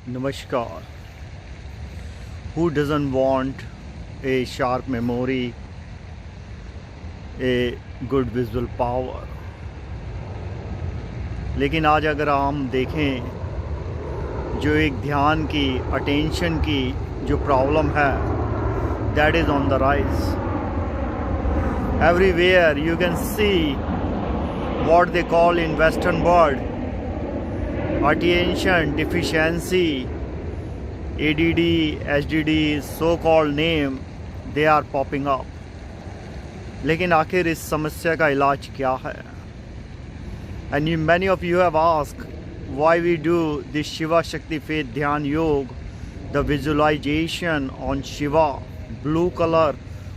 Namaskar. Who doesn't want a sharp memory, a good visual power? लेकिन आज अगर हम देखें जो एक ध्यान की, अटेंशन की जो प्रॉब्लम है, that is on the rise. Everywhere you can see what they call in Western world attention deficiency, ADD, HDD, so-called name, they are popping up. लेकिन आखिर इस समस्या का इलाज क्या है? And many of you have asked why we do this Shiva Shakti Faith Dhyan Yoga, the visualization on Shiva, blue color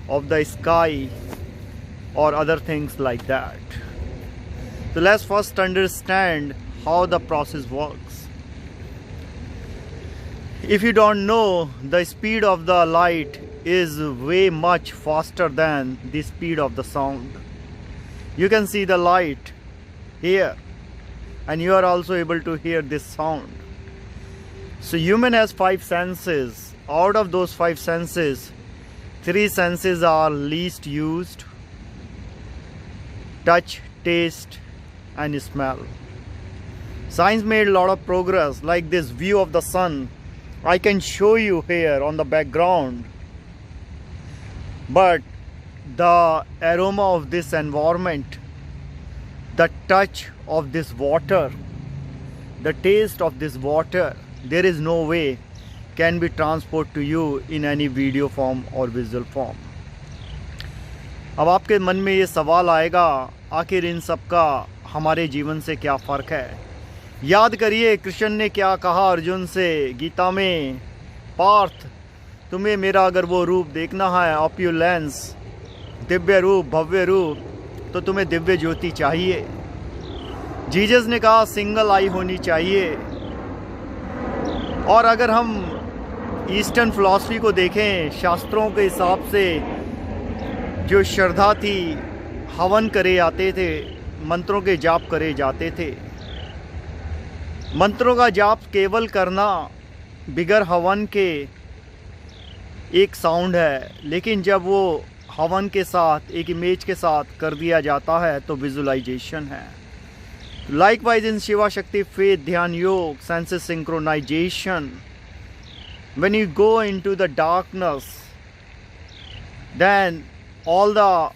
of the sky or other things like that. So let's first understand how the process works. If you don't know, the speed of the light is way much faster than the speed of the sound. You can see the light here and you are also able to hear this sound. So human has 5 senses. Out of those 5 senses, 3 senses are least used: touch, taste and smell. Science made a lot of progress, like this view of the sun. I can show you here on the background, but the aroma of this environment, the touch of this water, the taste of this water, there is no way can be transported to you in any video form or visual form. अब आपके मन में ये सवाल आएगा, आखिर इन सब का हमारे जीवन से क्या फ़र्क है? याद करिए कृष्ण ने क्या कहा अर्जुन से गीता में, पार्थ तुम्हें मेरा अगर वो रूप देखना है, ऑप्युलेंस, दिव्य रूप, भव्य रूप, तो तुम्हें दिव्य ज्योति चाहिए। जीसस ने कहा सिंगल आई होनी चाहिए। और अगर हम ईस्टर्न फिलॉसफी को देखें, शास्त्रों के हिसाब से जो श्रद्धा थी, हवन करे जाते थे, मंत्रों के जाप करे जाते थे। मंत्रों का जाप केवल करना बिगर हवन के एक साउंड है, लेकिन जब वो हवन के साथ एक इमेज के साथ कर दिया जाता है तो विजुअलाइजेशन है। Likewise in Shiva Shakti faith Dhyan Yog senses synchronisation, when you go into the darkness, then all the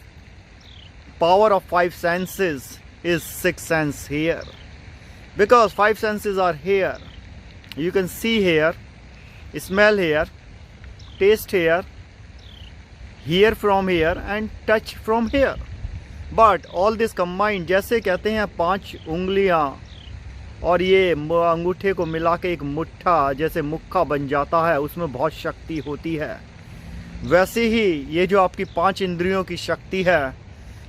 power of 5 senses is 6th sense here, because 5 senses are here. You can see here, smell here, taste here, hear from here and touch from here. But all this combined, जैसे कहते हैं 5 उंगलियां और ये अंगूठे को मिला के एक मुट्ठा जैसे मुक्का बन जाता है, उसमें बहुत शक्ति होती है। वैसे ही ये जो आपकी 5 इंद्रियों की शक्ति है,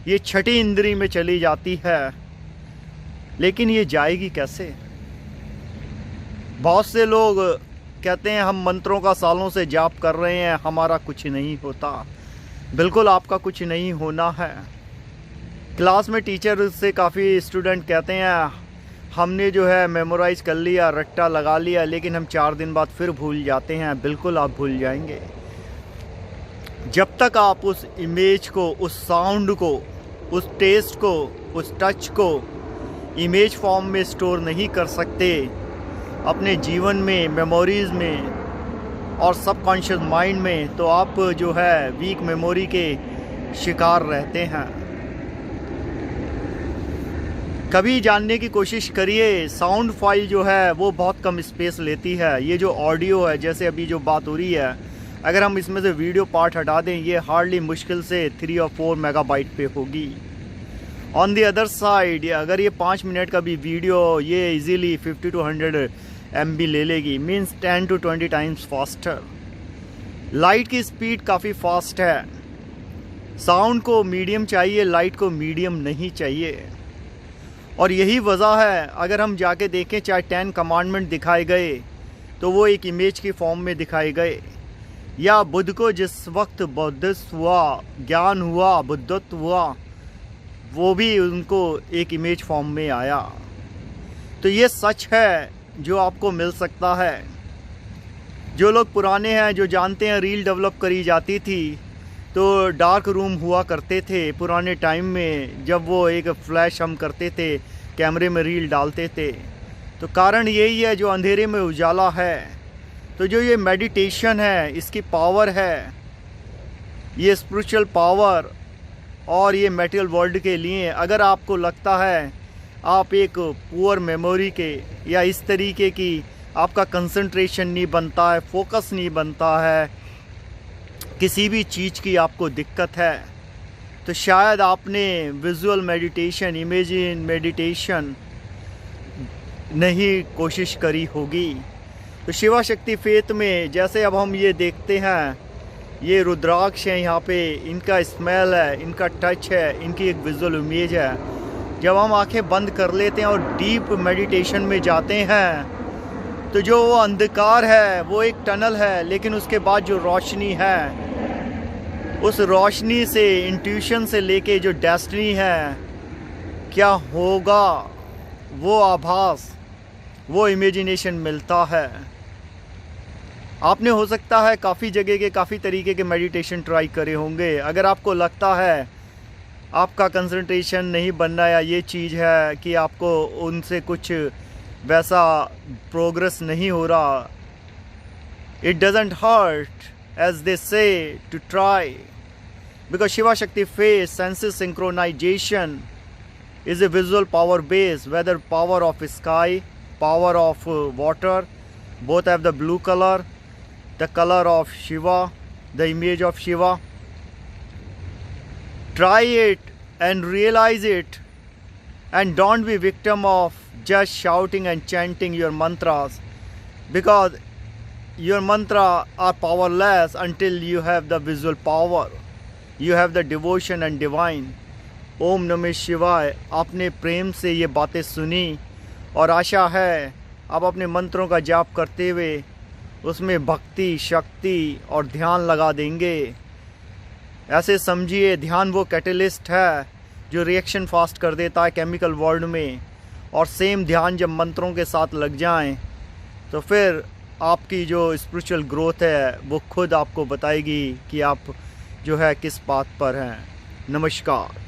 ये 6ठी इंद्री में चली जाती है। लेकिन ये जाएगी कैसे? बहुत से लोग कहते हैं हम मंत्रों का सालों से जाप कर रहे हैं, हमारा कुछ नहीं होता। बिल्कुल आपका कुछ नहीं होना है। क्लास में टीचर से काफ़ी स्टूडेंट कहते हैं हमने जो है मेमोराइज कर लिया, रट्टा लगा लिया, लेकिन हम 4 दिन बाद फिर भूल जाते हैं। बिल्कुल आप भूल जाएंगे जब तक आप उस इमेज को, उस साउंड को, उस टेस्ट को, उस टच को इमेज फॉर्म में स्टोर नहीं कर सकते अपने जीवन में, मेमोरीज़ में और सबकॉन्शियस माइंड में, तो आप जो है वीक मेमोरी के शिकार रहते हैं। कभी जानने की कोशिश करिए, साउंड फाइल जो है वो बहुत कम स्पेस लेती है। ये जो ऑडियो है, जैसे अभी जो बात हो रही है, अगर हम इसमें से वीडियो पार्ट हटा दें, ये हार्डली मुश्किल से 3 और 4 मेगाबाइट पे होगी। ऑन द अदर साइड, अगर ये 5 मिनट का भी वीडियो, ये इजीली 50 to 100 MB ले लेगी, means 10 to 20 times faster. Light की स्पीड काफ़ी फास्ट है। साउंड को मीडियम चाहिए, लाइट को मीडियम नहीं चाहिए। और यही वजह है, अगर हम जाके देखें, चाहे 10 कमांडमेंट दिखाए गए तो वो एक इमेज की फॉर्म में दिखाए गए, या बुद्ध को जिस वक्त बौद्धिस्ट हुआ, ज्ञान हुआ, बुद्धत्व हुआ, वो भी उनको एक इमेज फॉर्म में आया। तो ये सच है जो आपको मिल सकता है। जो लोग पुराने हैं, जो जानते हैं, रील डेवलप करी जाती थी तो डार्क रूम हुआ करते थे पुराने टाइम में, जब वो एक फ्लैश हम करते थे, कैमरे में रील डालते थे। तो कारण यही है, जो अंधेरे में उजाला है। तो जो ये मेडिटेशन है, इसकी पावर है, ये स्पिरिचुअल पावर और ये मटेरियल वर्ल्ड के लिए, अगर आपको लगता है आप एक पुअर मेमोरी के या इस तरीके की आपका कंसंट्रेशन नहीं बनता है, फोकस नहीं बनता है, किसी भी चीज़ की आपको दिक्कत है, तो शायद आपने विजुअल मेडिटेशन, इमेजिन मेडिटेशन नहीं कोशिश करी होगी। तो शिवा शक्ति फेथ में जैसे अब हम ये देखते हैं, ये रुद्राक्ष है यहाँ पे, इनका स्मेल है, इनका टच है, इनकी एक विजुअल इमेज है। जब हम आंखें बंद कर लेते हैं और डीप मेडिटेशन में जाते हैं तो जो वो अंधकार है वो एक टनल है, लेकिन उसके बाद जो रोशनी है, उस रोशनी से, इंट्यूशन से लेके जो डेस्टिनी है, क्या होगा, वो आभास, वो इमेजिनेशन मिलता है। आपने हो सकता है काफ़ी जगह के, काफ़ी तरीके के मेडिटेशन ट्राई करे होंगे। अगर आपको लगता है आपका कंसंट्रेशन नहीं बनना या ये चीज़ है कि आपको उनसे कुछ वैसा प्रोग्रेस नहीं हो रहा, it doesn't hurt as they say to try, because Shiva Shakti faith senses synchronisation is a visual power base, whether power of sky, power of water, both have the blue color, the color of Shiva, the image of Shiva. Try it and realize it, and don't be victim of just shouting and chanting your mantras, because your mantra are powerless until you have the visual power, you have the devotion and divine. ओम नमः शिवाय। आपने प्रेम से ये बातें सुनी और आशा है आप अपने मंत्रों का जाप करते हुए उसमें भक्ति, शक्ति और ध्यान लगा देंगे। ऐसे समझिए ध्यान वो कैटलिस्ट है जो रिएक्शन फास्ट कर देता है केमिकल वर्ल्ड में, और सेम ध्यान जब मंत्रों के साथ लग जाएं तो फिर आपकी जो स्पिरिचुअल ग्रोथ है वो खुद आपको बताएगी कि आप जो है किस बात पर हैं। नमस्कार।